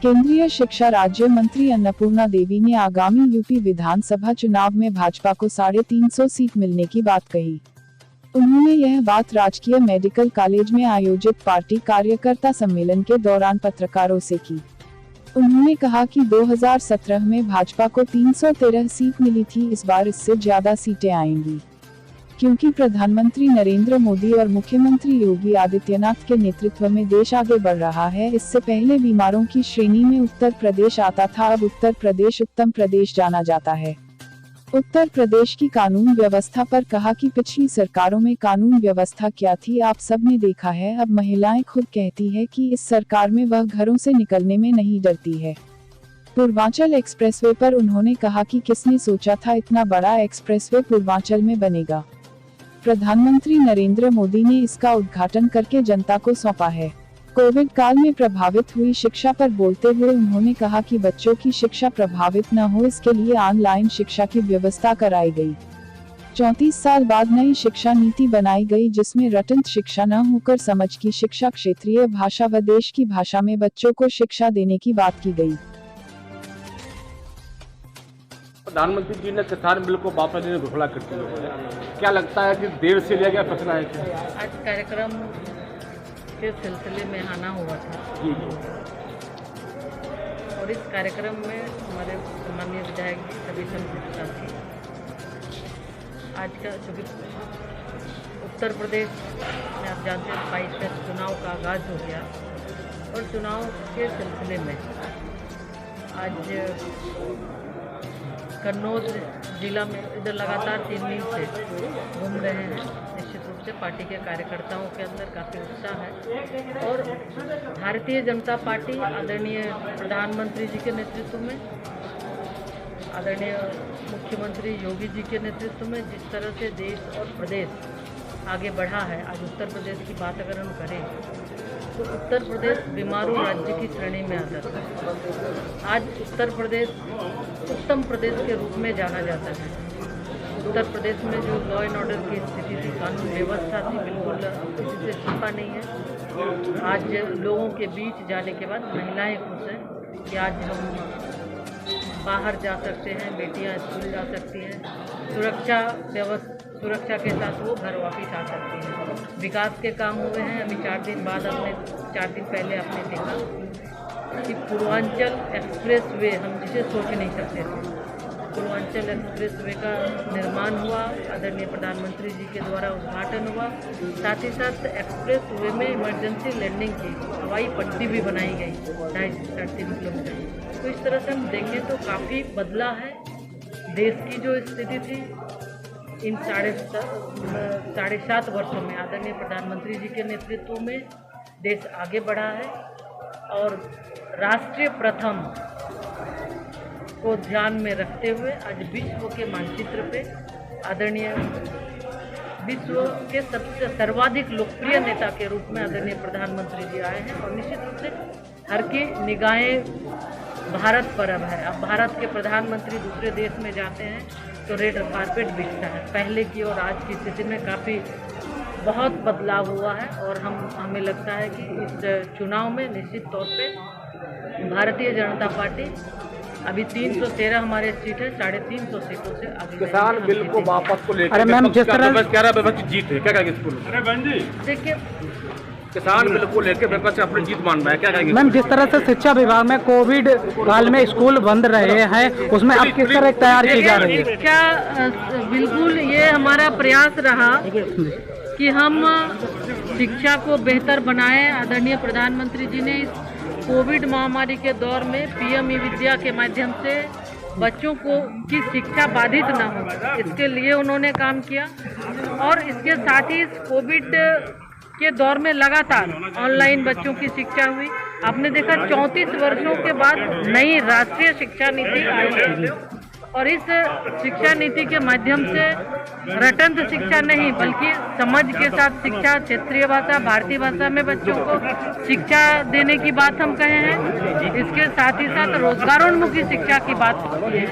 केंद्रीय शिक्षा राज्य मंत्री अन्नपूर्णा देवी ने आगामी यूपी विधानसभा चुनाव में भाजपा को 350 सीट मिलने की बात कही। उन्होंने यह बात राजकीय मेडिकल कॉलेज में आयोजित पार्टी कार्यकर्ता सम्मेलन के दौरान पत्रकारों से की। उन्होंने कहा कि 2017 में भाजपा को 313 सीट मिली थी, इस बार इससे ज्यादा सीटें आएंगी, क्योंकि प्रधानमंत्री नरेंद्र मोदी और मुख्यमंत्री योगी आदित्यनाथ के नेतृत्व में देश आगे बढ़ रहा है। इससे पहले बीमारों की श्रेणी में उत्तर प्रदेश आता था, अब उत्तर प्रदेश उत्तम प्रदेश जाना जाता है। उत्तर प्रदेश की कानून व्यवस्था पर कहा कि पिछली सरकारों में कानून व्यवस्था क्या थी आप सब ने देखा है। अब महिलाएं खुद कहती है कि इस सरकार में वह घरों से निकलने में नहीं डरती है। पूर्वांचल एक्सप्रेसवे पर उन्होंने कहा कि किसने सोचा था इतना बड़ा एक्सप्रेसवे पूर्वांचल में बनेगा। प्रधानमंत्री नरेंद्र मोदी ने इसका उद्घाटन करके जनता को सौंपा है। कोविड काल में प्रभावित हुई शिक्षा पर बोलते हुए उन्होंने कहा कि बच्चों की शिक्षा प्रभावित न हो, इसके लिए ऑनलाइन शिक्षा की व्यवस्था कराई गई। 34 साल बाद नई शिक्षा नीति बनाई गई, जिसमें रटंत शिक्षा न होकर समझ की शिक्षा, क्षेत्रीय भाषा व देश की भाषा में बच्चों को शिक्षा देने की बात की गई। प्रधानमंत्री जी ने किसान बिल को वापस लेने की घोषणा करते हुए क्या लगता है कि देर से लिया गया फैसला है? आज कार्यक्रम के सिलसिले में आना हुआ था जी और इस कार्यक्रम में हमारे माननीय विधायक जी सभी संमिलित साथी, आज का चूँकि उत्तर प्रदेश में आप जानते हैं 22 में चुनाव का आगाज हो गया और चुनाव के सिलसिले में आज कन्नौज जिला में इधर लगातार 3 दिन से घूम रहे हैं। निश्चित रूप से पार्टी के कार्यकर्ताओं के अंदर काफ़ी उत्साह है और भारतीय जनता पार्टी आदरणीय प्रधानमंत्री जी के नेतृत्व में, आदरणीय मुख्यमंत्री योगी जी के नेतृत्व में जिस तरह से देश और प्रदेश आगे बढ़ा है। आज उत्तर प्रदेश की बात अगर हम करें तो उत्तर प्रदेश बीमारू राज्य की श्रेणी में आता है। आज उत्तर प्रदेश उत्तम प्रदेश के रूप में जाना जाता है। उत्तर प्रदेश में जो लॉ एंड ऑर्डर की स्थिति थी, कानून व्यवस्था थी, बिल्कुल किसी से छिपा नहीं है। आज लोगों के बीच जाने के बाद महिलाएं खुश हैं कि आज हम बाहर जा सकते हैं, बेटियां स्कूल जा सकती हैं, सुरक्षा के साथ वो घर वापस आ सकती हैं। विकास के काम हुए हैं। अभी 4 दिन पहले आपने देखा कि पूर्वांचल एक्सप्रेस वे, हम जिसे सोच नहीं सकते थे, पूर्वांचल एक्सप्रेस वे का निर्माण हुआ, आदरणीय प्रधानमंत्री जी के द्वारा उद्घाटन हुआ। साथ ही साथ एक्सप्रेस वे में इमरजेंसी लैंडिंग की हवाई पट्टी भी बनाई गई 2.5 से 3 किलोमीटर। तो इस तरह से हम देखें तो काफ़ी बदला है। देश की जो स्थिति थी इन 7.5 वर्षों में आदरणीय प्रधानमंत्री जी के नेतृत्व में देश आगे बढ़ा है और राष्ट्रीय प्रथम को ध्यान में रखते हुए आज विश्व के मानचित्र पे आदरणीय विश्व के सबसे सर्वाधिक लोकप्रिय नेता के रूप में आदरणीय प्रधानमंत्री जी आए हैं और निश्चित रूप से हर की निगाहें भारत पर अब है। अब भारत के प्रधानमंत्री दूसरे देश में जाते हैं तो रेड कारपेट बिछता है। पहले की और आज की स्थिति में काफ़ी बहुत बदलाव हुआ है और हमें लगता है कि इस चुनाव में निश्चित तौर पे भारतीय जनता पार्टी अभी 313 हमारे सीट है, 350 सीटों से आगे। किसान बिल को वापस को लेकर मैम जिस तरह कह रहा विपक्ष जीत है, क्या कहेंगे स्कूल? देखिए, किसान बिल को लेकर विपक्ष अपनी जीत मान रहा है, क्या कहेंगे? मैम जिस तरह से शिक्षा विभाग में कोविड काल में स्कूल बंद रहे हैं, उसमें अब किस तरह तैयार की जा रही है? शिक्षा बिल्कुल ये हमारा प्रयास रहा कि हम शिक्षा को बेहतर बनाएं। आदरणीय प्रधानमंत्री जी ने इस कोविड महामारी के दौर में पीएम ई विद्या के माध्यम से बच्चों को की शिक्षा बाधित न हो, इसके लिए उन्होंने काम किया और इसके साथ ही इस कोविड के दौर में लगातार ऑनलाइन बच्चों की शिक्षा हुई। आपने देखा 34 वर्षों के बाद नई राष्ट्रीय शिक्षा नीति आई है और इस शिक्षा नीति के माध्यम से रटंत शिक्षा नहीं बल्कि समझ के साथ शिक्षा, क्षेत्रीय भाषा, भारतीय भाषा में बच्चों को शिक्षा देने की बात हम कहे हैं। इसके साथ ही साथ रोजगारोन्मुखी शिक्षा की बात होती है।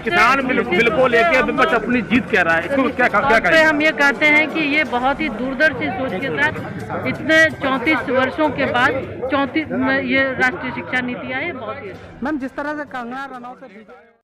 किसान बिल को लेकर विपक्ष अपनी जीत कह रहा है, इसको क्या कहें? हम ये कहते हैं कि ये बहुत ही दूरदर्शी सोच के साथ इतने 34 वर्षों के बाद 34 ये राष्ट्रीय शिक्षा नीति आई है, बहुत ही मैम जिस तरह से कंगना रनौत से